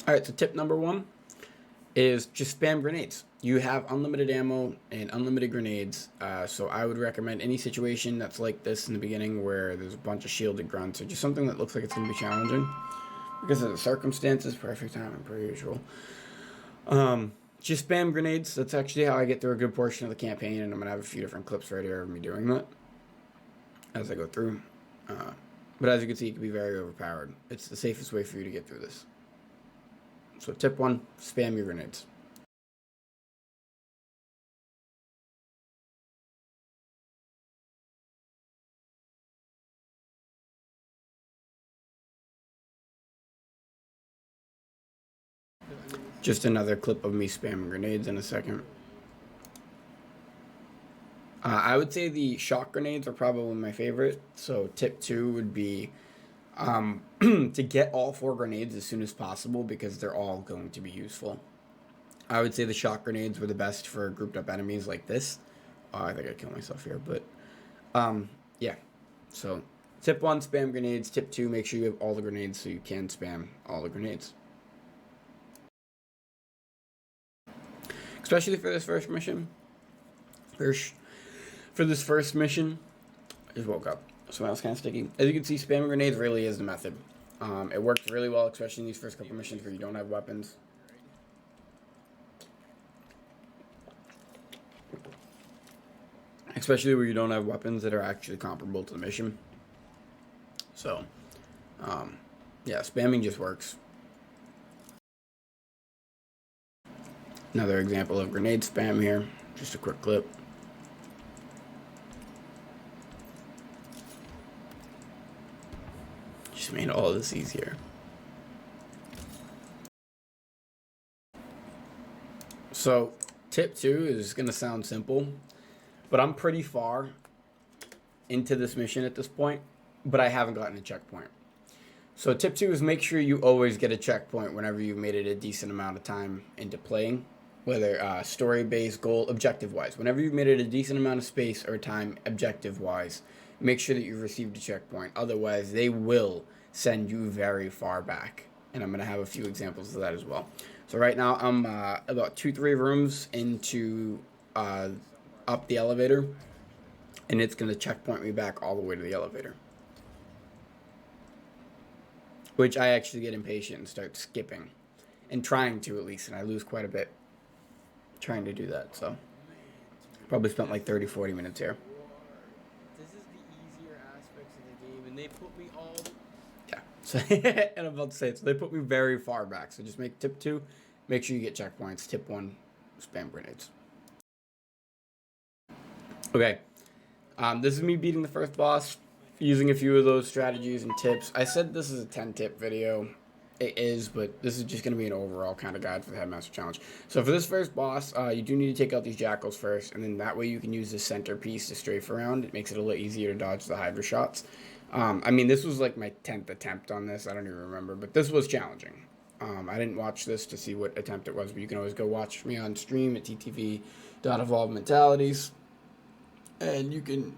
Alright, so tip number 1 is just spam grenades. You have unlimited ammo and unlimited grenades, so I would recommend any situation that's like this in the beginning where there's a bunch of shielded grunts or just something that looks like it's going to be challenging because of the circumstances. Perfect timing per usual. Just spam grenades. That's actually how I get through a good portion of the campaign, and I'm going to have a few different clips right here of me doing that as I go through. But as you can see, it can be very overpowered. It's the safest way for you to get through this. So tip 1, spam your grenades. Just another clip of me spamming grenades in a second. I would say the shock grenades are probably my favorite. So tip 2 would be to get all 4 grenades as soon as possible because they're all going to be useful. I would say the shock grenades were the best for grouped up enemies like this. I think I killed myself here, but yeah. So tip 1, spam grenades. Tip 2, make sure you have all the grenades so you can spam all the grenades. Especially for this first mission. For this first mission, I just woke up, so my mouth's kind of sticky. As you can see, spamming grenades really is the method. It works really well, especially in these first couple missions where you don't have weapons. Especially where you don't have weapons that are actually comparable to the mission. So, yeah, spamming just works. Another example of grenade spam here. Just a quick clip. Just made all this easier. So, tip 2 is going to sound simple, but I'm pretty far into this mission at this point, but I haven't gotten a checkpoint. So tip 2 is make sure you always get a checkpoint whenever you've made it a decent amount of time into playing, whether story-based, goal, objective-wise. Whenever you've made it a decent amount of space or time objective-wise, make sure that you've received a checkpoint. Otherwise, they will send you very far back. And I'm going to have a few examples of that as well. So right now, I'm about 2-3 rooms into up the elevator. And it's going to checkpoint me back all the way to the elevator. Which I actually get impatient and start skipping. And trying to, at least. And I lose quite a bit trying to do that. So probably spent like 30-40 minutes here. This is the easier aspects of the game, and they put me all... Yeah. So, and I'm about to say it. So they put me very far back. So just make tip 2, make sure you get checkpoints. Tip 1, spam grenades. Okay. This is me beating the first boss, using a few of those strategies and tips. I said this is a 10-tip video. It is, but this is just going to be an overall kind of guide for the Headmaster Challenge. So for this first boss, you do need to take out these jackals first, and then that way you can use the center piece to strafe around. It makes it a little easier to dodge the Hydra shots. I mean, this was like my 10th attempt on this. I don't even remember, but this was challenging. I didn't watch this to see what attempt it was, but you can always go watch me on stream at ttv.evolvedmentalities, and you can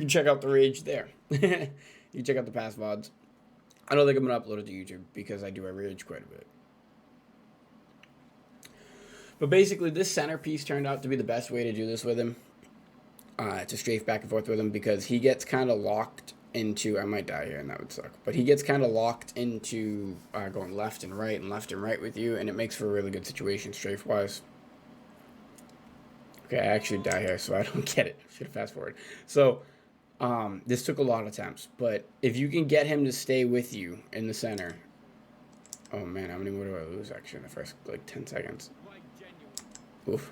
check out the rage there. You can check out the past VODs. I don't think I'm going to upload it to YouTube because I do rage quite a bit. But basically, this centerpiece turned out to be the best way to do this with him. To strafe back and forth with him because he gets kind of locked into... I might die here and that would suck. But he gets kind of locked into going left and right with you. And it makes for a really good situation strafe-wise. Okay, I actually die here, so I don't get it. Should have fast forward. So... this took a lot of attempts, but if you can get him to stay with you in the center... Oh man, how many more do I lose actually in the first, like, 10 seconds? Oof.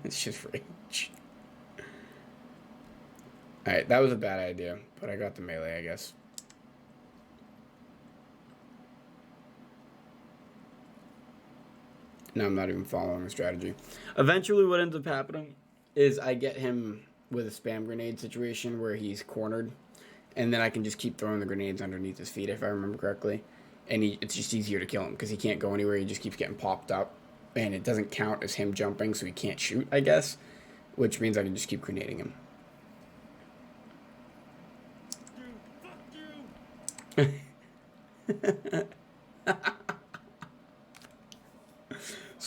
It's just rage. Alright, that was a bad idea, but I got the melee, I guess. Now I'm not even following the strategy. Eventually what ends up happening is I get him with a spam grenade situation where he's cornered, and then I can just keep throwing the grenades underneath his feet if I remember correctly, and it's just easier to kill him because he can't go anywhere. He just keeps getting popped up, and it doesn't count as him jumping, so he can't shoot, I guess, which means I can just keep grenading him.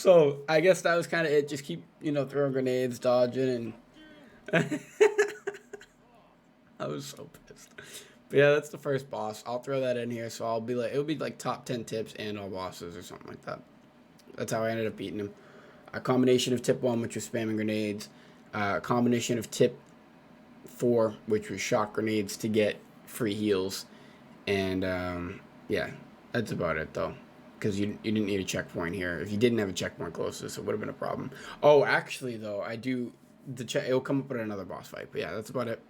So I guess that was kind of it. Just keep, throwing grenades, dodging, and I was so pissed. But yeah, that's the first boss. I'll throw that in here. So I'll be like, it'll be like top 10 tips and all bosses or something like that. That's how I ended up beating him. A combination of tip 1, which was spamming grenades. A combination of tip 4, which was shock grenades to get free heals. And yeah, that's about it though. Because you didn't need a checkpoint here. If you didn't have a checkpoint closest, it would have been a problem. Oh, actually though, I do. It'll come up with another boss fight. But yeah, that's about it.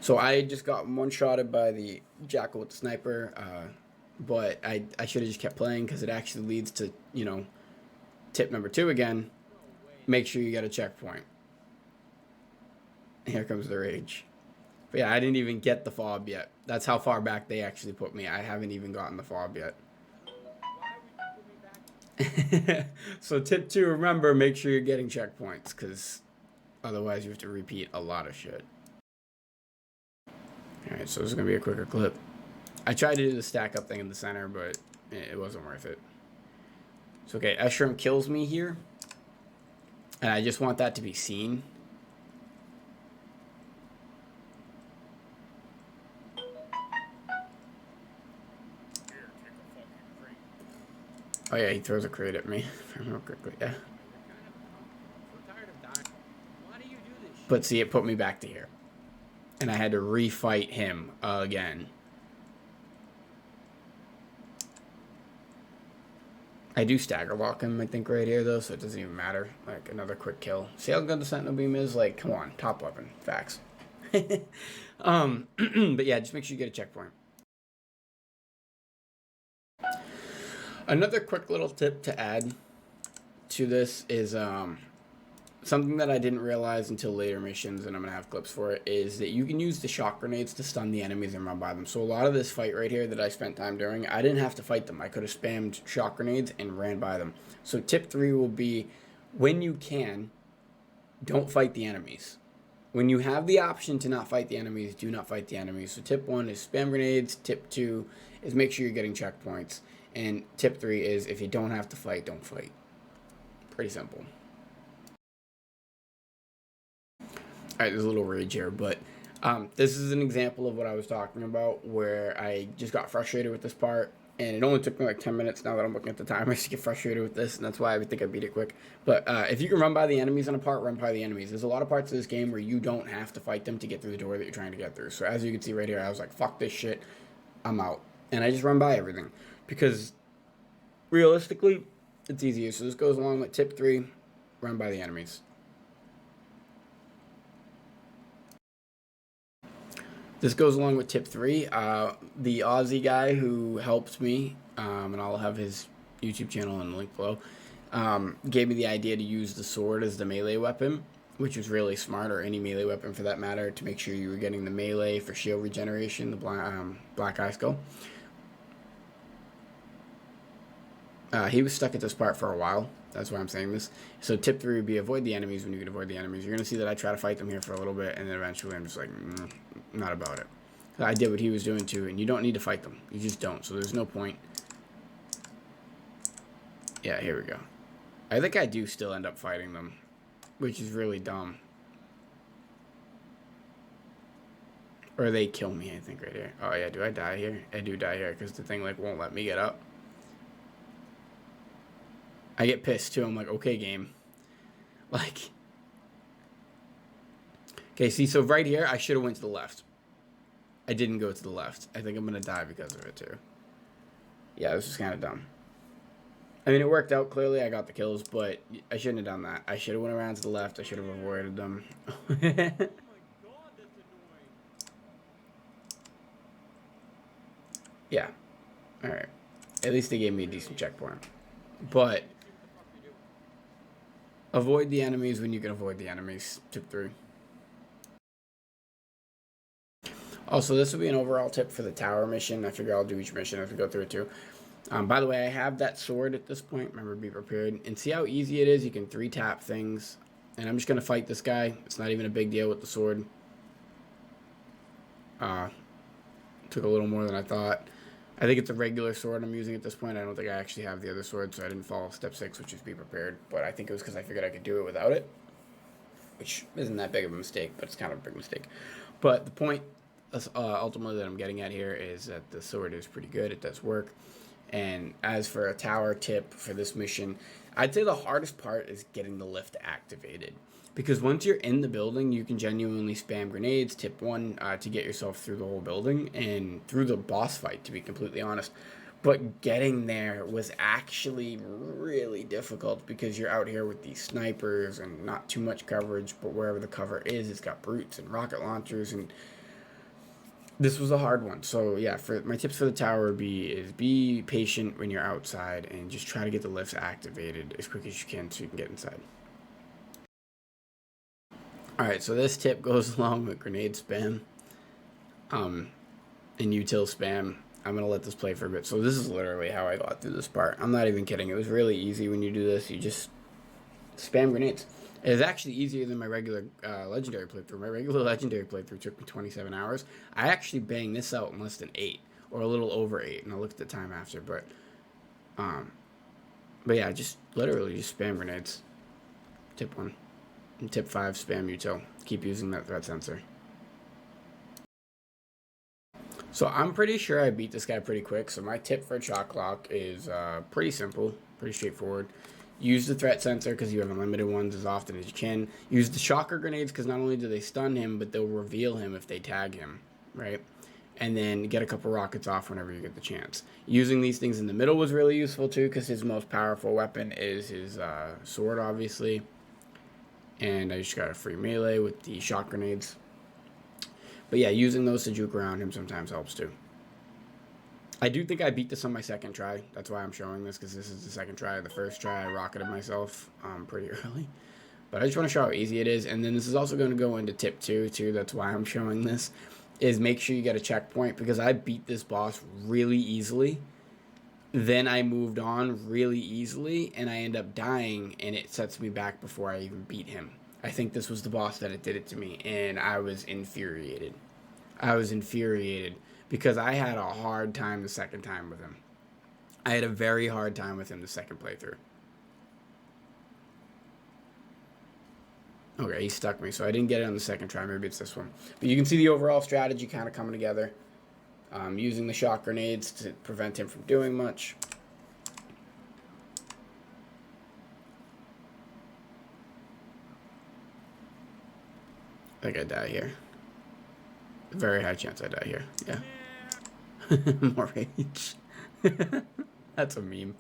So I just got one-shotted by the jackal with the sniper. But I should have just kept playing because it actually leads to, tip number 2 again. Make sure you get a checkpoint. Here comes the rage. But yeah, I didn't even get the fob yet. That's how far back they actually put me. I haven't even gotten the fob yet. So tip 2, remember, make sure you're getting checkpoints because otherwise you have to repeat a lot of shit. Alright, so this is going to be a quicker clip. I tried to do the stack up thing in the center, but it wasn't worth it. So okay, Eshram kills me here. And I just want that to be seen. Oh yeah, he throws a crate at me real quickly, yeah. But see, it put me back to here. And I had to refight him again. I do stagger lock him, I think, right here, though, so it doesn't even matter. Like, another quick kill. See how good the Sentinel Beam is? Like, come on, top weapon. Facts. But yeah, just make sure you get a checkpoint. Another quick little tip to add to this is something that I didn't realize until later missions, and I'm going to have clips for it, is that you can use the shock grenades to stun the enemies and run by them. So a lot of this fight right here that I spent time doing, I didn't have to fight them. I could have spammed shock grenades and ran by them. So tip 3 will be, when you can, don't fight the enemies. When you have the option to not fight the enemies, do not fight the enemies. So tip 1 is spam grenades. Tip 2 is make sure you're getting checkpoints. And tip 3 is if you don't have to fight, don't fight. Pretty simple. Alright, there's a little rage here, but this is an example of what I was talking about where I just got frustrated with this part, and it only took me like 10 minutes now that I'm looking at the timers to get frustrated with this, and that's why I think I beat it quick. But if you can run by the enemies on a part, run by the enemies. There's a lot of parts of this game where you don't have to fight them to get through the door that you're trying to get through. So as you can see right here, I was like, fuck this shit, I'm out. And I just run by everything. Because realistically, it's easier. So this goes along with tip 3, run by the enemies. This goes along with tip 3. The Aussie guy who helped me, and I'll have his YouTube channel in the link below, gave me the idea to use the sword as the melee weapon, which was really smart, or any melee weapon for that matter, to make sure you were getting the melee for shield regeneration, the black eye skull. He was stuck at this part for a while. That's why I'm saying this. So tip 3 would be avoid the enemies when you can avoid the enemies. You're going to see that I try to fight them here for a little bit, and then eventually I'm just like, not about it. I did what he was doing too, and you don't need to fight them. You just don't, so there's no point. Yeah, here we go. I think I do still end up fighting them, which is really dumb. Or they kill me, I think, right here. Oh yeah, do I die here? I do die here, because the thing like won't let me get up. I get pissed too. I'm like, okay, game. Like, okay, see, so right here, I should have went to the left. I didn't go to the left. I think I'm going to die because of it too. Yeah, this is kind of dumb. I mean, it worked out clearly. I got the kills, but I shouldn't have done that. I should have went around to the left. I should have avoided them. Yeah. All right. At least they gave me a decent checkpoint. But avoid the enemies when you can avoid the enemies. Tip 3. Also, this will be an overall tip for the tower mission. I figure I'll do each mission as we go through it too. By the way, I have that sword at this point. Remember, be prepared. And see how easy it is? You can 3-tap things. And I'm just going to fight this guy. It's not even a big deal with the sword. Took a little more than I thought. I think it's a regular sword I'm using at this point. I don't think I actually have the other sword, so I didn't follow step 6, which is be prepared. But I think it was because I figured I could do it without it, which isn't that big of a mistake, but it's kind of a big mistake. But the point ultimately that I'm getting at here is that the sword is pretty good. It does work. And as for a tower tip for this mission, I'd say the hardest part is getting the lift activated. Because once you're in the building, you can genuinely spam grenades, tip 1, to get yourself through the whole building and through the boss fight, to be completely honest. But getting there was actually really difficult because you're out here with these snipers and not too much coverage, but wherever the cover is, it's got brutes and rocket launchers, and this was a hard one. So yeah, for my tips for the tower would be patient when you're outside and just try to get the lifts activated as quick as you can so you can get inside. Alright, so this tip goes along with grenade spam and util spam. I'm going to let this play for a bit. So this is literally how I got through this part. I'm not even kidding. It was really easy when you do this. You just spam grenades. It is actually easier than my regular legendary playthrough. My regular legendary playthrough took me 27 hours. I actually banged this out in less than 8, or a little over 8, and I looked at the time after. But yeah, just literally just spam grenades. Tip 1. And tip 5, spam util. Keep using that threat sensor. So I'm pretty sure I beat this guy pretty quick. So my tip for Shock Lock is pretty simple, pretty straightforward. Use the threat sensor because you have unlimited ones as often as you can. Use the shocker grenades because not only do they stun him, but they'll reveal him if they tag him, right? And then get a couple rockets off whenever you get the chance. Using these things in the middle was really useful too because his most powerful weapon is his sword, obviously. And I just got a free melee with the shock grenades. But yeah, using those to juke around him sometimes helps too. I do think I beat this on my second try. That's why I'm showing this, because this is the second try. The first try, I rocketed myself pretty early. But I just want to show how easy it is. And then this is also going to go into tip 2, too. That's why I'm showing this, is make sure you get a checkpoint, because I beat this boss really easily. Then I moved on really easily, and I end up dying, and it sets me back before I even beat him. I think this was the boss that it did it to me, and I was infuriated. I was infuriated because I had a hard time the second time with him. I had a very hard time with him the second playthrough. Okay, he stuck me, so I didn't get it on the second try. Maybe it's this one. But you can see the overall strategy kind of coming together. Using the shock grenades to prevent him from doing much. I think I die here. Very high chance I die here. Yeah. More rage. That's a meme.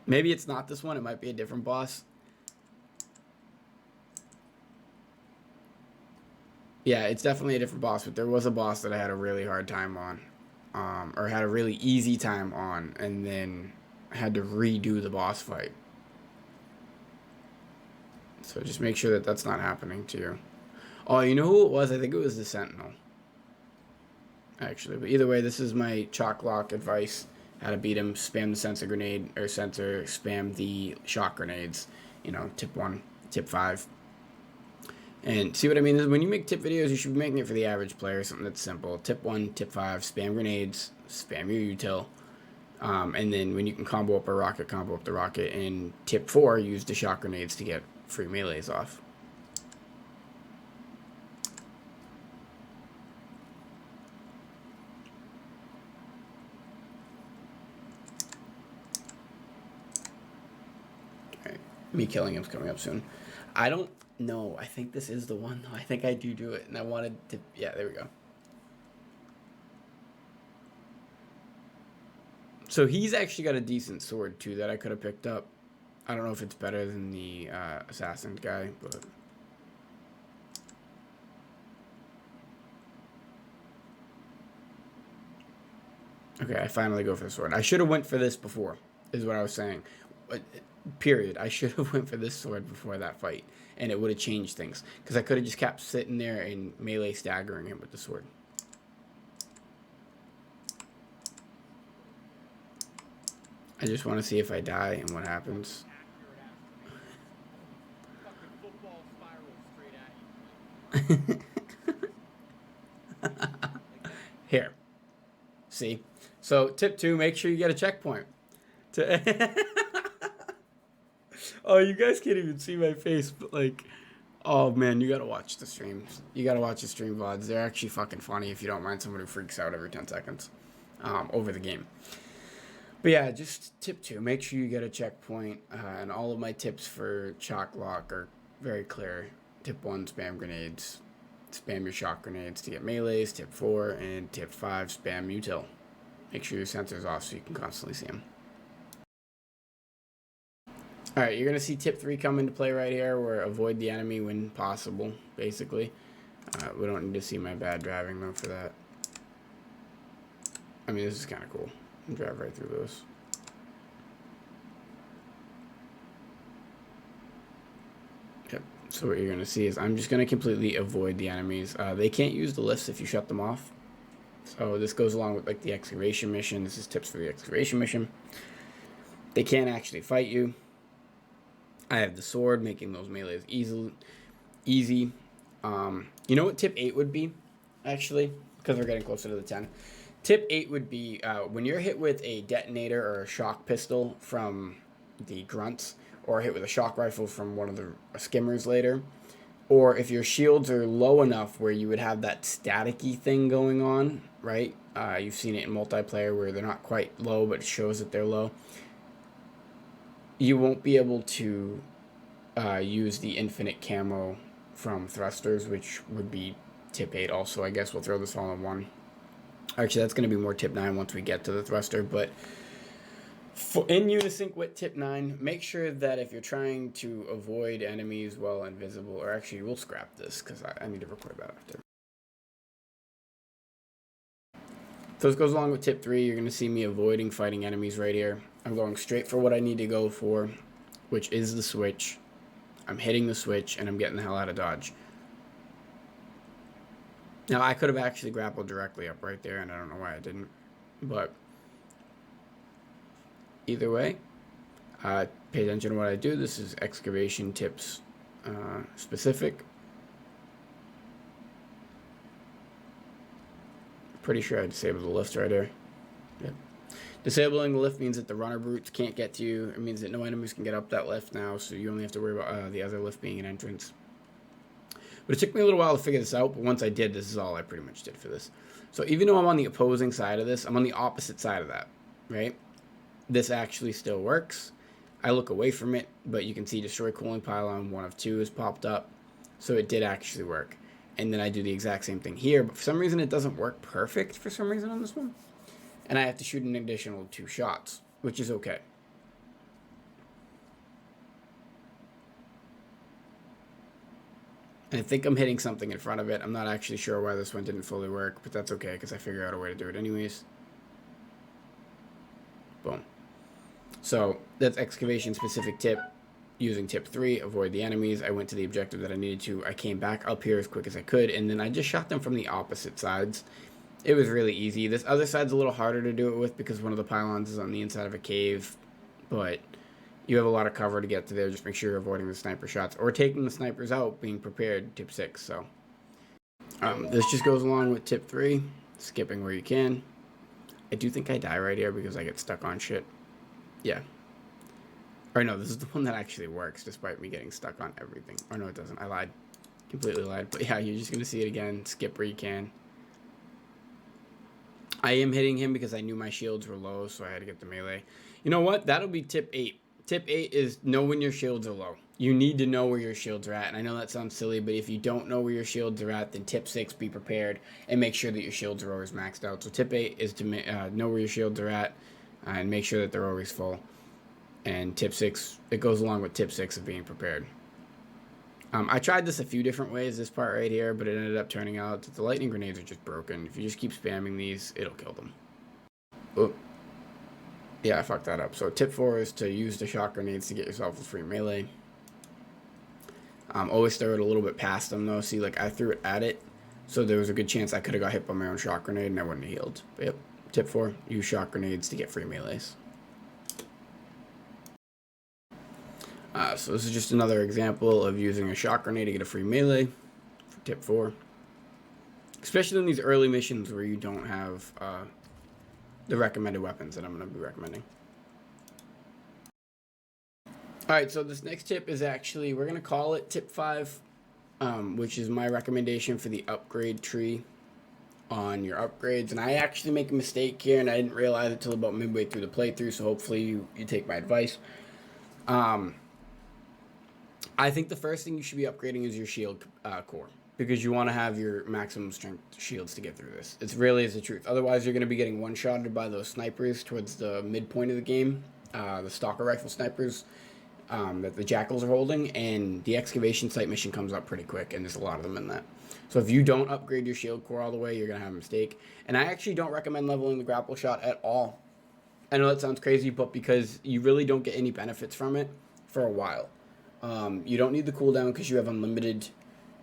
Maybe it's not this one. It might be a different boss. Yeah, it's definitely a different boss, but there was a boss that I had a really hard time on. Or had a really easy time on, and then had to redo the boss fight. So just make sure that that's not happening to you. Oh, you know who it was? I think it was the Sentinel. Actually, but either way, this is my Chalk Lock advice. How to beat him. Spam the sensor grenade, or sensor, spam the shock grenades. You know, tip 1, tip 5. And see what I mean? When you make tip videos, you should be making it for the average player. Something that's simple. Tip 1, tip 5, spam grenades, spam your util. And then when you can combo up a rocket, combo up the rocket. And tip 4, use the shock grenades to get free melees off. Alright, me killing him's coming up soon. I don't know. I think this is the one. I think I do it. And I wanted to... Yeah, there we go. So he's actually got a decent sword, too, that I could have picked up. I don't know if it's better than the assassin guy, but... Okay, I finally go for the sword. I should have went for this before, is what I was saying. Period. I should have went for this sword before that fight, and it would have changed things. Because I could have just kept sitting there and melee staggering him with the sword. I just want to see if I die and what happens. Here. See? So tip 2, make sure you get a checkpoint. Oh, you guys can't even see my face, but like, oh man, you gotta watch the streams. You gotta watch the stream VODs. They're actually fucking funny if you don't mind someone who freaks out every 10 seconds over the game. But yeah, just tip 2, make sure you get a checkpoint. And all of my tips for Chalk Lock are very clear. Tip 1, spam grenades. Spam your shock grenades to get melees. Tip 4, and tip 5, spam util. Make sure your sensor's off so you can constantly see them. Alright, you're going to see tip 3 come into play right here, where avoid the enemy when possible, basically. We don't need to see my bad driving, though, for that. I mean, this is kind of cool. You can drive right through those. Yep. So what you're going to see is I'm just going to completely avoid the enemies. They can't use the lifts if you shut them off. So this goes along with like the excavation mission. This is tips for the excavation mission. They can't actually fight you. I have the sword, making those melees easy. You know what tip 8 would be, actually? Because we're getting closer to the 10. Tip 8 would be when you're hit with a detonator or a shock pistol from the grunts, or hit with a shock rifle from one of the skimmers later, or if your shields are low enough where you would have that staticky thing going on, right? You've seen it in multiplayer where they're not quite low, but it shows that they're low. You won't be able to use the infinite camo from thrusters, which would be tip 8 also. I guess we'll throw this all in one. Actually, that's going to be more tip 9 once we get to the thruster, but in unison with tip 9, make sure that if you're trying to avoid enemies while invisible, or actually we'll scrap this because I need to record that after. So this goes along with tip 3. You're going to see me avoiding fighting enemies right here. I'm going straight for what I need to go for, which is the switch. I'm hitting the switch, and I'm getting the hell out of dodge. Now, I could have actually grappled directly up right there, and I don't know why I didn't. But either way, pay attention to what I do. This is excavation tips specific. Pretty sure I disabled the lift right there. Yep. Disabling the lift means that the runner brutes can't get to you. It means that no enemies can get up that lift now, so you only have to worry about the other lift being an entrance. But it took me a little while to figure this out, but once I did, this is all I pretty much did for this. So even though I'm on the opposing side of this, I'm on the opposite side of that, right? This actually still works. I look away from it, but you can see destroy cooling pylon 1 of 2 has popped up. So it did actually work. And then I do the exact same thing here, but for some reason it doesn't work perfect for some reason on this one. And I have to shoot an additional 2 shots, which is okay. And I think I'm hitting something in front of it. I'm not actually sure why this one didn't fully work, but that's okay because I figured out a way to do it anyways. Boom. So that's excavation specific tip. Using tip 3, avoid the enemies. I went to the objective that I needed to. I came back up here as quick as I could, and then I just shot them from the opposite sides. It was really easy. This other side's a little harder to do it with because one of the pylons is on the inside of a cave, but you have a lot of cover to get to there. Just make sure you're avoiding the sniper shots or taking the snipers out, being prepared, tip 6. So this just goes along with tip 3, skipping where you can. I do think I die right here because I get stuck on shit. Yeah. Or no, this is the one that actually works despite me getting stuck on everything. Or no, it doesn't. I lied. Completely lied. But yeah, you're just going to see it again. Skip where you can. I am hitting him because I knew my shields were low, so I had to get the melee. You know what? That'll be tip 8. Tip 8 is know when your shields are low. You need to know where your shields are at. And I know that sounds silly, but if you don't know where your shields are at, then tip 6, be prepared and make sure that your shields are always maxed out. So tip 8 is to know where your shields are at and make sure that they're always full. And tip 6, it goes along with tip 6 of being prepared. I tried this a few different ways, this part right here, but it ended up turning out that the lightning grenades are just broken. If you just keep spamming these, it'll kill them. Oh. Yeah, I fucked that up. So tip 4 is to use the shock grenades to get yourself a free melee. Always throw it a little bit past them, though. See, like, I threw it at it, so there was a good chance I could have got hit by my own shock grenade and I wouldn't have healed. But yep, tip 4, use shock grenades to get free melees. So this is just another example of using a shock grenade to get a free melee for tip 4. Especially in these early missions where you don't have the recommended weapons that I'm going to be recommending. Alright, so this next tip is actually, we're going to call it tip 5, which is my recommendation for the upgrade tree on your upgrades. And I actually make a mistake here, and I didn't realize it till about midway through the playthrough, so hopefully you take my advice. I think the first thing you should be upgrading is your shield core, because you want to have your maximum strength shields to get through this. It really is the truth. Otherwise, you're going to be getting one-shotted by those snipers towards the midpoint of the game, the stalker rifle snipers that the jackals are holding, and the excavation site mission comes up pretty quick, and there's a lot of them in that. So if you don't upgrade your shield core all the way, you're going to have a mistake. And I actually don't recommend leveling the grapple shot at all. I know that sounds crazy, but because you really don't get any benefits from it for a while. You don't need the cooldown because you have unlimited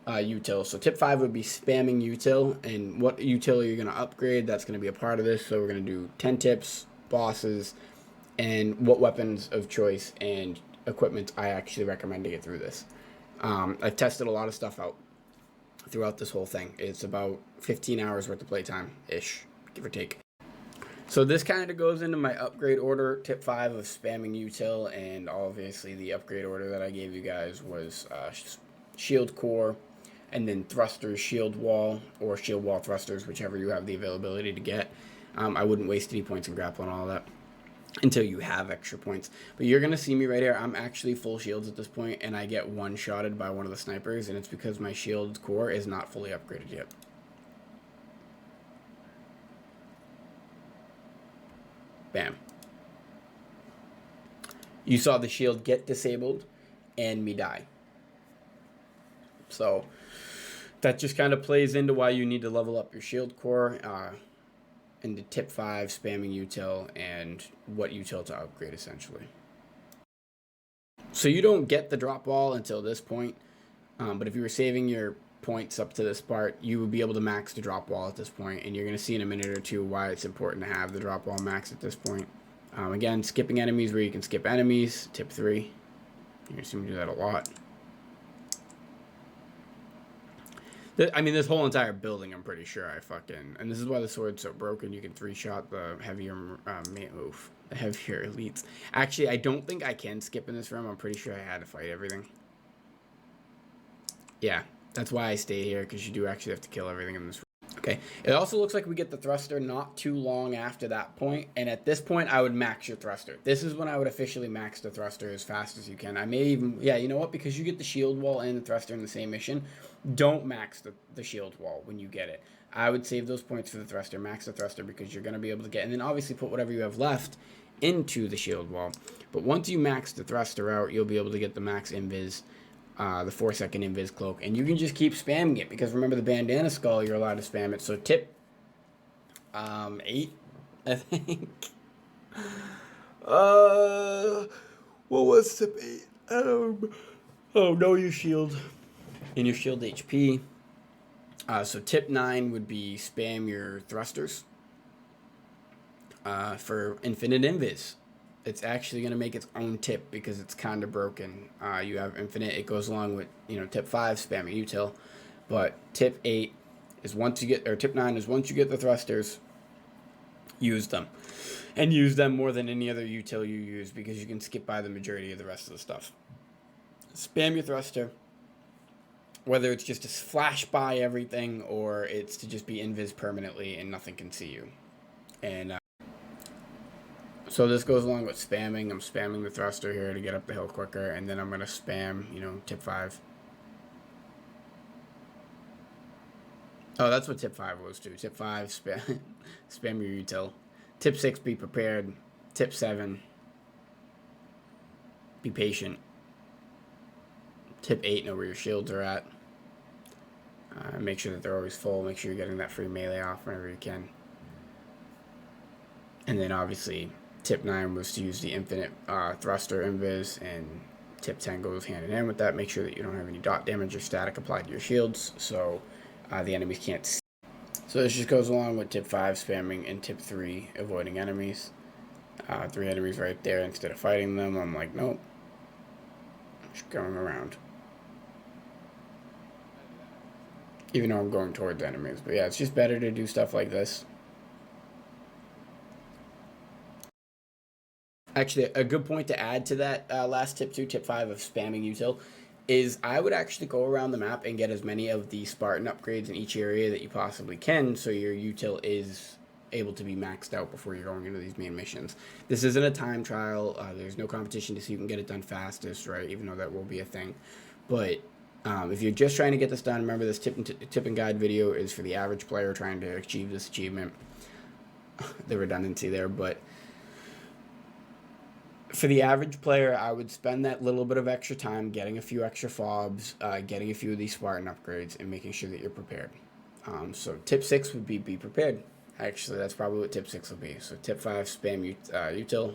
util. So tip 5 would be spamming util, and what util are you going to upgrade? That's going to be a part of this. So we're going to do 10 tips, bosses, and what weapons of choice and equipment I actually recommend to get through this. I've tested a lot of stuff out throughout this whole thing. It's about 15 hours worth of playtime-ish, give or take. So this kind of goes into my upgrade order, tip 5 of spamming util, and obviously the upgrade order that I gave you guys was shield core, and then thrusters, shield wall, or shield wall thrusters, whichever you have the availability to get. I wouldn't waste any points in grapple and all that until you have extra points. But you're going to see me right here. I'm actually full shields at this point, and I get one-shotted by one of the snipers, and it's because my shield core is not fully upgraded yet. Bam. You saw the shield get disabled and me die. So that just kind of plays into why you need to level up your shield core, into tip 5, spamming util, and what util to upgrade essentially. So you don't get the drop wall until this point, but if you were saving your points up to this part, you would be able to max the drop wall at this point, and you're going to see in a minute or two why it's important to have the drop wall max at this point. Again, skipping enemies where you can skip enemies, tip 3. You're going to see me do that a lot. I mean, this whole entire building, I'm pretty sure I fucking... And this is why the sword's so broken. You can 3-shot the heavier... the heavier elites. Actually, I don't think I can skip in this room. I'm pretty sure I had to fight everything. Yeah, that's why I stay here, because you do actually have to kill everything in this room. Okay, it also looks like we get the thruster not too long after that point, and at this point, I would max your thruster. This is when I would officially max the thruster as fast as you can. I may even... Yeah, you know what? Because you get the shield wall and the thruster in the same mission, don't max the shield wall when you get it. I would save those points for the thruster, max the thruster, because you're going to be able to get... And then obviously put whatever you have left into the shield wall. But once you max the thruster out, you'll be able to get the max invis, the 4-second invis cloak, and you can just keep spamming it, because remember the bandana skull, you're allowed to spam it. So tip 8, I think. What was tip 8? Oh, know your shield and your shield HP. So tip 9 would be spam your thrusters for infinite invis. It's actually going to make its own tip because it's kind of broken. You have infinite. It goes along with, tip 5, spamming util. But tip 8 is once you get, or tip 9 is once you get the thrusters, use them. And use them more than any other util you use, because you can skip by the majority of the rest of the stuff. Spam your thruster, whether it's just to flash by everything or it's to just be invis permanently and nothing can see you. And so this goes along with spamming. I'm spamming the thruster here to get up the hill quicker, and then I'm going to spam, tip 5. Oh, that's what tip 5 was too. Tip 5, spam your util. Tip 6, be prepared. Tip 7, be patient. Tip 8, know where your shields are at. Make sure that they're always full. Make sure you're getting that free melee off whenever you can. And then obviously tip 9 was to use the infinite thruster invis, and tip 10 goes hand in hand with that. Make sure that you don't have any dot damage or static applied to your shields, so the enemies can't see. So this just goes along with tip 5, spamming, and tip 3, avoiding enemies. 3 enemies right there. Instead of fighting them, I'm like, nope. I'm just going around. Even though I'm going towards enemies. But yeah, it's just better to do stuff like this. Actually, a good point to add to that last tip 2, tip 5 of spamming util, is I would actually go around the map and get as many of the Spartan upgrades in each area that you possibly can, so your util is able to be maxed out before you're going into these main missions. This isn't a time trial. There's no competition to see who can get it done fastest, right? Even though that will be a thing. But if you're just trying to get this done, remember this tip and guide video is for the average player trying to achieve this achievement. The redundancy there, but for the average player, I would spend that little bit of extra time getting a few extra fobs, getting a few of these Spartan upgrades, and making sure that you're prepared. So tip 6 would be prepared. Actually, that's probably what tip 6 will be. So tip 5, spam util.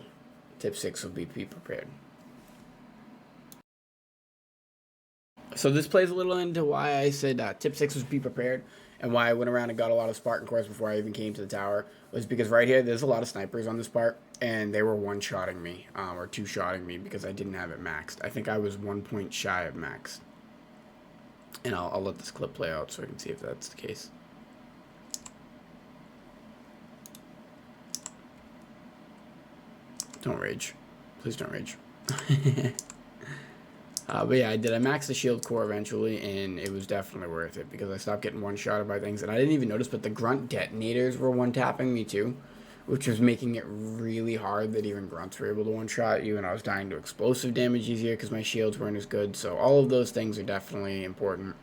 Tip 6 will be prepared. So this plays a little into why I said tip 6 was be prepared, and why I went around and got a lot of Spartan cores before I even came to the tower, was because right here, there's a lot of snipers on this part, and they were one-shotting me, or two-shotting me, because I didn't have it maxed. I think I was 1 point shy of max. And I'll let this clip play out so I can see if that's the case. Don't rage. Please don't rage. But yeah, I did. I maxed the shield core eventually, and it was definitely worth it because I stopped getting one-shotted by things. And I didn't even notice, but the grunt detonators were one-tapping me too, which was making it really hard that even grunts were able to one-shot you, and I was dying to explosive damage easier because my shields weren't as good. So all of those things are definitely important.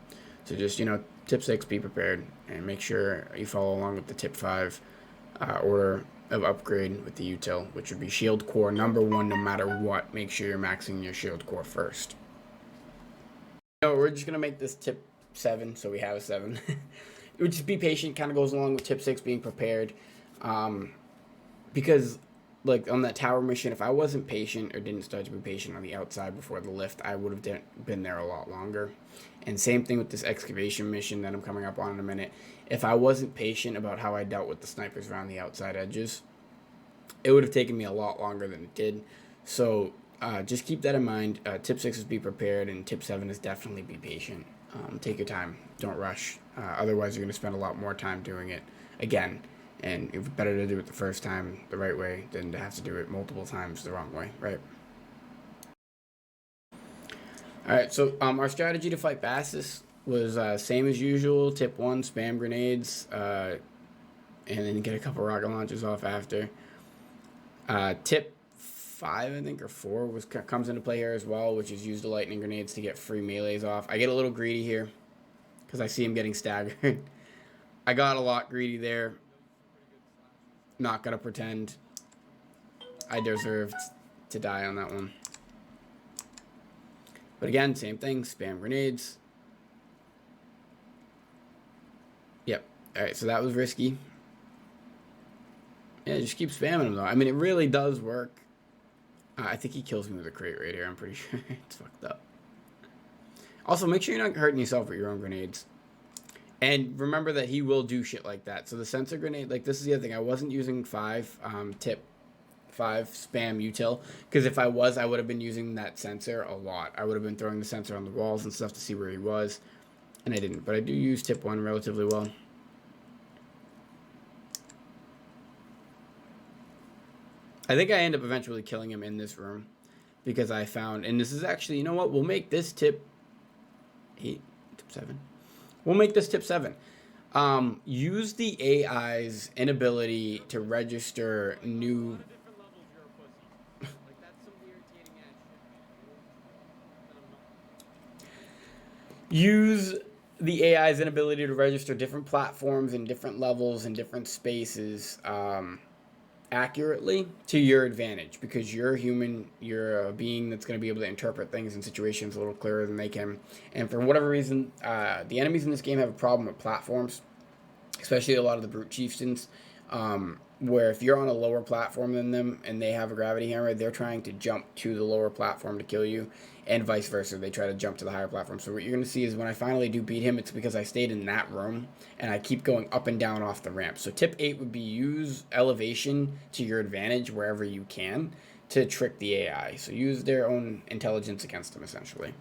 So just, tip 6, be prepared, and make sure you follow along with the tip 5 order of upgrade with the util, which would be shield core number 1 no matter what. Make sure you're maxing your shield core first. We're just going to make this tip 7, so we have a 7. It would just be patient, kind of goes along with tip 6, being prepared. Because, like, on that tower mission, if I wasn't patient or didn't start to be patient on the outside before the lift, I would have been there a lot longer. And same thing with this excavation mission that I'm coming up on in a minute. If I wasn't patient about how I dealt with the snipers around the outside edges, it would have taken me a lot longer than it did. So just keep that in mind. Tip 6 is be prepared, and tip 7 is definitely be patient. Take your time. Don't rush. Otherwise, you're going to spend a lot more time doing it again. And it's better to do it the first time the right way than to have to do it multiple times the wrong way, right? Alright, so our strategy to fight Bassus was same as usual. Tip 1, spam grenades, and then get a couple rocket launchers off after. Tip 5, I think, or 4 comes into play here as well, which is use the lightning grenades to get free melees off. I get a little greedy here because I see him getting staggered. I got a lot greedy there. Not gonna pretend I deserved to die on that one. But again, same thing, spam grenades. Yep. Alright, so that was risky. Yeah, just keep spamming him though. I mean, it really does work. I think he kills me with a crate right here, I'm pretty sure. It's fucked up. Also, make sure you're not hurting yourself with your own grenades. And remember that he will do shit like that. So the sensor grenade, like, this is the other thing. I wasn't using tip 5 spam util, because if I was, I would have been using that sensor a lot. I would have been throwing the sensor on the walls and stuff to see where he was, and I didn't. But I do use tip 1 relatively well. I think I end up eventually killing him in this room, because I found, and this is actually, you know what, we'll make this tip 8, tip 7. We'll make this tip 7. Use the AI's inability to register new... Use the AI's inability to register different platforms and different levels and different spaces accurately to your advantage, because you're a human, you're a being that's going to be able to interpret things in situations a little clearer than they can. And for whatever reason, the enemies in this game have a problem with platforms, especially a lot of the brute chieftains, where if you're on a lower platform than them and they have a gravity hammer, they're trying to jump to the lower platform to kill you, and vice versa. They try to jump to the higher platform. So what you're going to see is when I finally do beat him, it's because I stayed in that room and I keep going up and down off the ramp. So tip 8 would be use elevation to your advantage wherever you can to trick the AI. So use their own intelligence against them, essentially.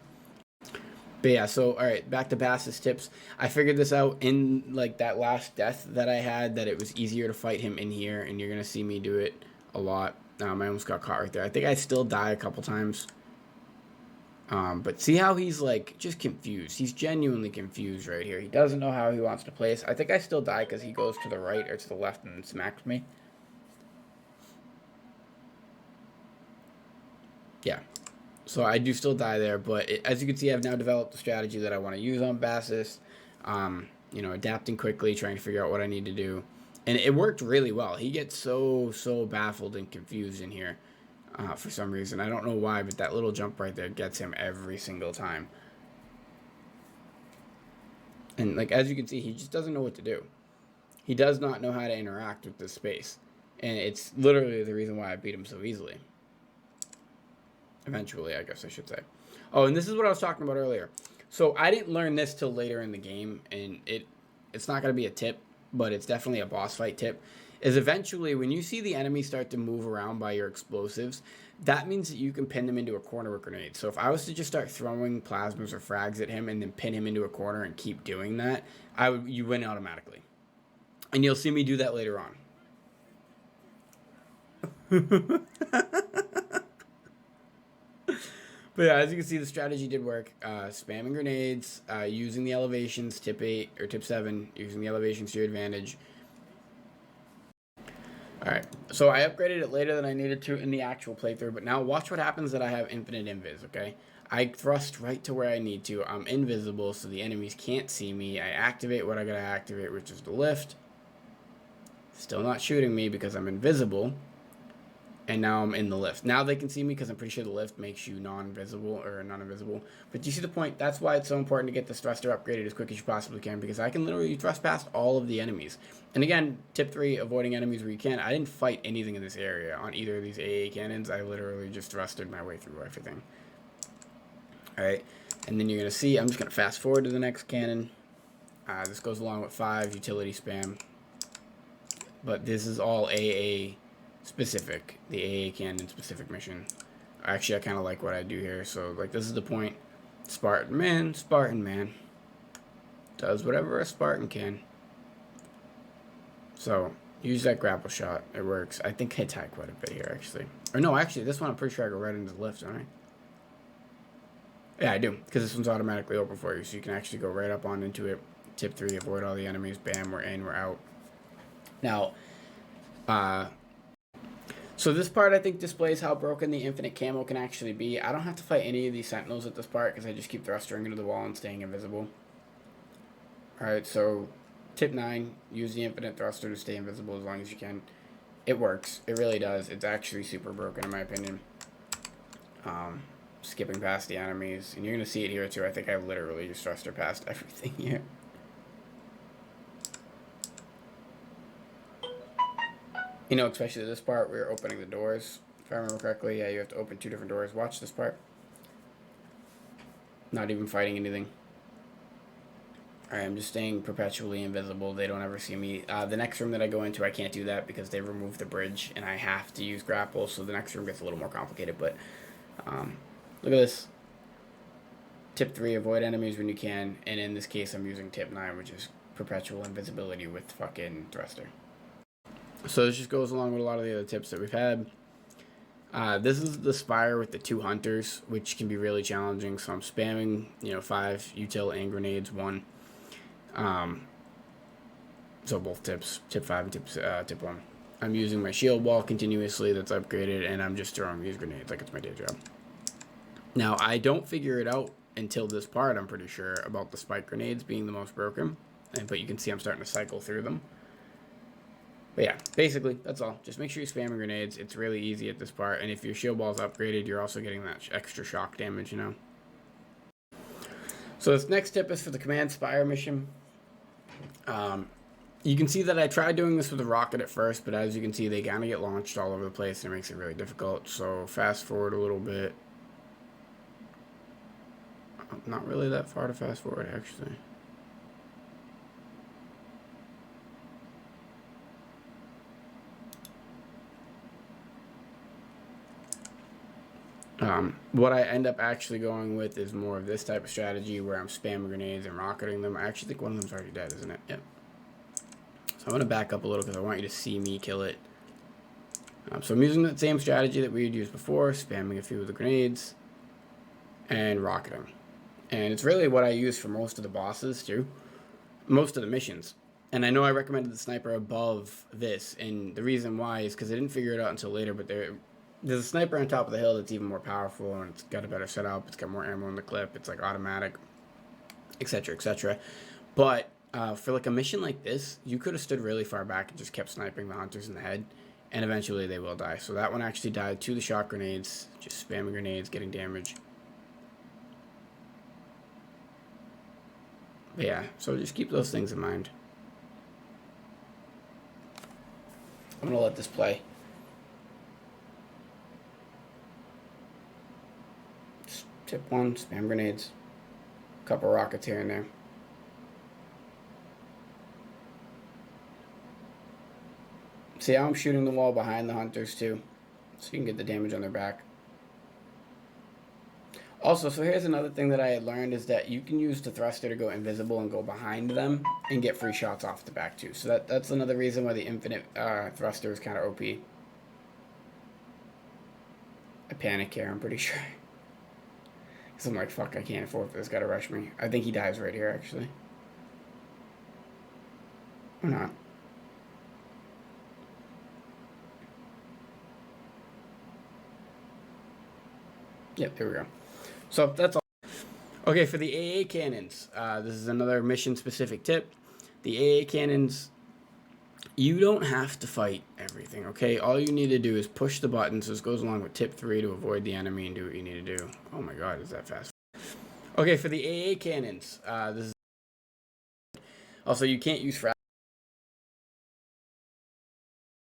But yeah, so alright, back to Bassus tips. I figured this out in like that last death that I had, that it was easier to fight him in here, and you're going to see me do it a lot. I almost got caught right there. I think I still die a couple times. But see how he's like just confused. He's genuinely confused right here. He doesn't know how he wants to place. I think I still die because he goes to the right or to the left and smacks me. Yeah. So I do still die there, but as you can see, I've now developed a strategy that I want to use on Bassus. You know, adapting quickly, trying to figure out what I need to do. And it worked really well. He gets so baffled and confused in here for some reason. I don't know why, but that little jump right there gets him every single time. And like as you can see, he just doesn't know what to do. He does not know how to interact with this space. And it's literally the reason why I beat him so easily. Eventually, I guess I should say. Oh, and this is what I was talking about earlier. So I didn't learn this till later in the game, and it's not going to be a tip, but it's definitely a boss fight tip, is eventually when you see the enemy start to move around by your explosives, that means that you can pin them into a corner with grenades. So if I was to just start throwing plasmas or frags at him and then pin him into a corner and keep doing that, you win automatically. And you'll see me do that later on. But yeah, as you can see, the strategy did work. Spamming grenades, using the elevations, tip 8 or tip 7, using the elevations to your advantage. Alright, so I upgraded it later than I needed to in the actual playthrough, but now watch what happens that I have infinite invis, okay? I thrust right to where I need to. I'm invisible, so the enemies can't see me. I activate what I gotta activate, which is the lift. Still not shooting me because I'm invisible. And now I'm in the lift. Now they can see me because I'm pretty sure the lift makes you non-visible or non-invisible. But do you see the point? That's why it's so important to get this thruster upgraded as quick as you possibly can, because I can literally thrust past all of the enemies. And again, tip 3, avoiding enemies where you can. I didn't fight anything in this area on either of these Aaa Cannons. I literally just thrusted my way through everything. Alright, and then you're going to see, I'm just going to fast forward to the next cannon. This goes along with 5, utility spam. But this is all Aaa specific, the Aaa Cannon specific mission. Actually, I kind of like what I do here. So, like, this is the point. Spartan man. Does whatever a Spartan can. So, use that grapple shot. It works. I think I attack quite a bit here, actually. Or no, actually, this one I'm pretty sure I go right into the lift, don't I? Yeah, I do. Because this one's automatically open for you. So you can actually go right up on into it. Tip 3, avoid all the enemies. Bam, we're in, we're out. Now, so this part, I think, displays how broken the infinite camo can actually be. I don't have to fight any of these sentinels at this part because I just keep thrusting into the wall and staying invisible. Alright, so tip 9, use the infinite thruster to stay invisible as long as you can. It works. It really does. It's actually super broken in my opinion. Skipping past the enemies. And you're going to see it here too. I think I literally just thruster past everything here. You know, especially this part, we were opening the doors. If I remember correctly, yeah, you have to open 2 different doors. Watch this part. Not even fighting anything. Alright, I'm just staying perpetually invisible. They don't ever see me. The next room that I go into, I can't do that because they removed the bridge, and I have to use grapple, so the next room gets a little more complicated. But, look at this. Tip 3, avoid enemies when you can. And in this case, I'm using tip 9, which is perpetual invisibility with fucking thruster. So this just goes along with a lot of the other tips that we've had. This is the Spire with the 2 hunters, which can be really challenging. So I'm spamming, 5 util and grenades, 1. So both tips, tip 5 and tip 1. I'm using my shield wall continuously that's upgraded, and I'm just throwing these grenades like it's my day job. Now, I don't figure it out until this part, I'm pretty sure, about the spike grenades being the most broken. But you can see I'm starting to cycle through them. But yeah, basically, that's all. Just make sure you're spamming grenades. It's really easy at this part. And if your shield wall is upgraded, you're also getting that extra shock damage, So this next tip is for the Command Spire mission. You can see that I tried doing this with a rocket at first, but as you can see, they kind of get launched all over the place, and it makes it really difficult. So fast forward a little bit. Not really that far to fast forward, actually. What I end up actually going with is more of this type of strategy where I'm spamming grenades and rocketing them. I actually think one of them's already dead, isn't it? Yep. So I'm going to back up a little because I want you to see me kill it. So I'm using that same strategy that we had used before, spamming a few of the grenades and rocketing. And it's really what I use for most of the bosses too, most of the missions. And I know I recommended the sniper above this, and the reason why is because I didn't figure it out until later, but there's a sniper on top of the hill that's even more powerful, and it's got a better setup, it's got more ammo in the clip, it's like automatic, etc., etc. But for like a mission like this, you could have stood really far back and just kept sniping the hunters in the head, and eventually they will die. So that one actually died to the shot grenades, just spamming grenades, getting damage. But yeah, so just keep those things in mind. I'm gonna let this play. Tip 1, spam grenades. Couple rockets here and there. See how I'm shooting the wall behind the hunters too, so you can get the damage on their back. Also, so here's another thing that I had learned is that you can use the thruster to go invisible and go behind them and get free shots off the back too. So that's another reason why the infinite thruster is kind of OP. I panic here, I'm pretty sure. Because I'm like, fuck, I can't afford for this guy to rush me. I think he dies right here, actually. Or not. Yep, there we go. So that's all. Okay, for the Aaa Cannons, this is another mission-specific tip. The Aaa Cannons, you don't have to fight everything, okay? All you need to do is push the button, so this goes along with tip 3 to avoid the enemy and do what you need to do. Oh my god, is that fast? Okay, for the Aaa Cannons, this is... Also, you can't use frag.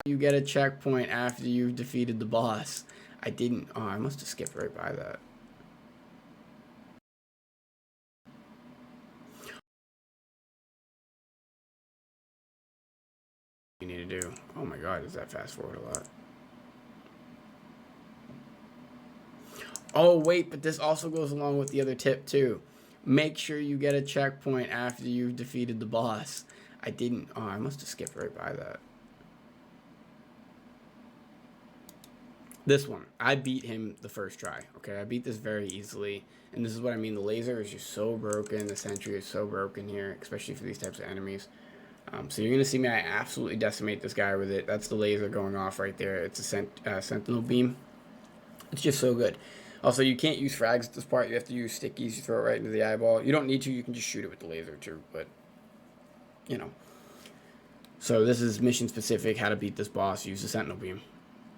You get a checkpoint after you've defeated the boss. I didn't... Oh, I must have skipped right by that. You need to do. Oh my god, does that fast forward a lot? Oh wait, but this also goes along with the other tip too. Make sure you get a checkpoint after you've defeated the boss. I didn't. Oh, I must have skipped right by that. This one, I beat him the first try. Okay, I beat this very easily, and this is what I mean. The laser is just so broken. The sentry is so broken here, especially for these types of enemies. So you're gonna see me. I absolutely decimate this guy with it. That's the laser going off right there. It's a sentinel beam. It's just so good. Also, you can't use frags at this part. You have to use stickies. You throw it right into the eyeball. You don't need to. You can just shoot it with the laser too. But you know. So this is mission specific. How to beat this boss. Use the sentinel beam.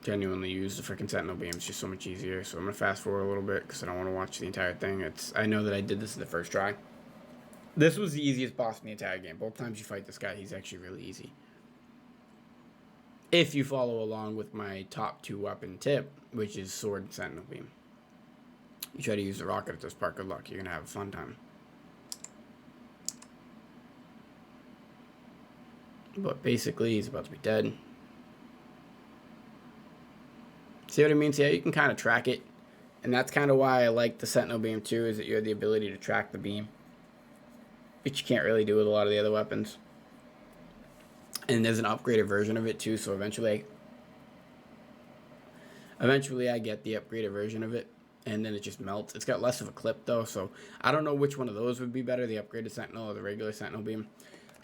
Genuinely use the freaking sentinel beam. It's just so much easier. So I'm gonna fast forward a little bit because I don't want to watch the entire thing. I know that I did this in the first try. This was the easiest boss in the entire game. Both times you fight this guy, he's actually really easy. If you follow along with my top 2 weapon tip, which is sword and sentinel beam. You try to use the rocket at this part, good luck. You're gonna have a fun time. But basically, he's about to be dead. See what I mean? See how you can kind of track it? And that's kind of why I like the sentinel beam too, is that you have the ability to track the beam. Which you can't really do with a lot of the other weapons. And there's an upgraded version of it too, so eventually I get the upgraded version of it, and then it just melts. It's got less of a clip though, so I don't know which one of those would be better, the upgraded sentinel or the regular sentinel beam.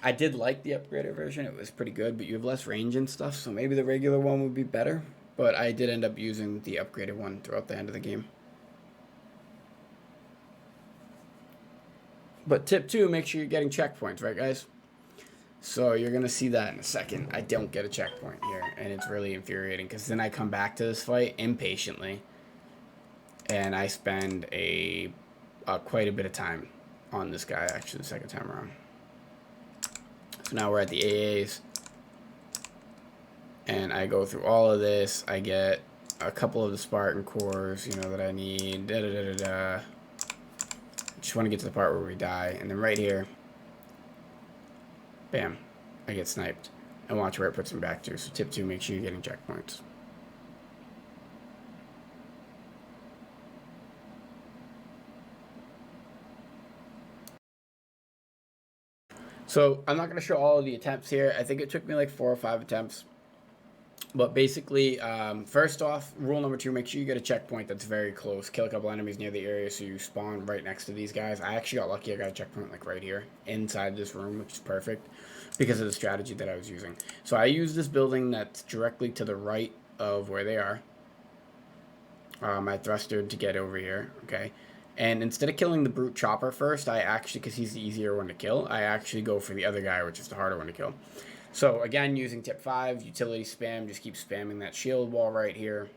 I did like the upgraded version. It was pretty good, but you have less range and stuff, so maybe the regular one would be better. But I did end up using the upgraded one throughout the end of the game. But tip 2, make sure you're getting checkpoints, right guys? So you're going to see that in a second. I don't get a checkpoint here, and it's really infuriating because then I come back to this fight impatiently, and I spend quite a bit of time on this guy, actually, the second time around. So now we're at the AAs, and I go through all of this. I get a couple of the Spartan cores, you know, that I need. Just want to get to the part where we die, and then right here, bam, I get sniped. And watch where it puts me back to. So tip 2, make sure you're getting checkpoints. So I'm not going to show all of the attempts here. I think it took me like 4 or 5 attempts. But basically, first off, rule number 2, make sure you get a checkpoint that's very close. Kill a couple enemies near the area so you spawn right next to these guys. I actually got lucky. I got a checkpoint like right here inside this room, which is perfect because of the strategy that I was using. So I use this building that's directly to the right of where they are. I thrustered to get over here, okay? And instead of killing the brute chopper first, I actually, because he's the easier one to kill, I actually go for the other guy, which is the harder one to kill. So again, using tip 5, utility spam, just keep spamming that shield wall right here,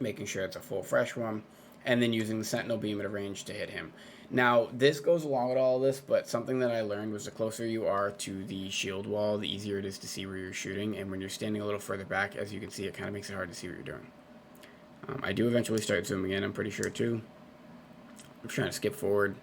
making sure it's a full fresh one, and then using the sentinel beam at a range to hit him. Now, this goes along with all of this, but something that I learned was the closer you are to the shield wall, the easier it is to see where you're shooting, and when you're standing a little further back, as you can see, it kind of makes it hard to see what you're doing. I do eventually start zooming in, I'm pretty sure, too. I'm trying to skip forward.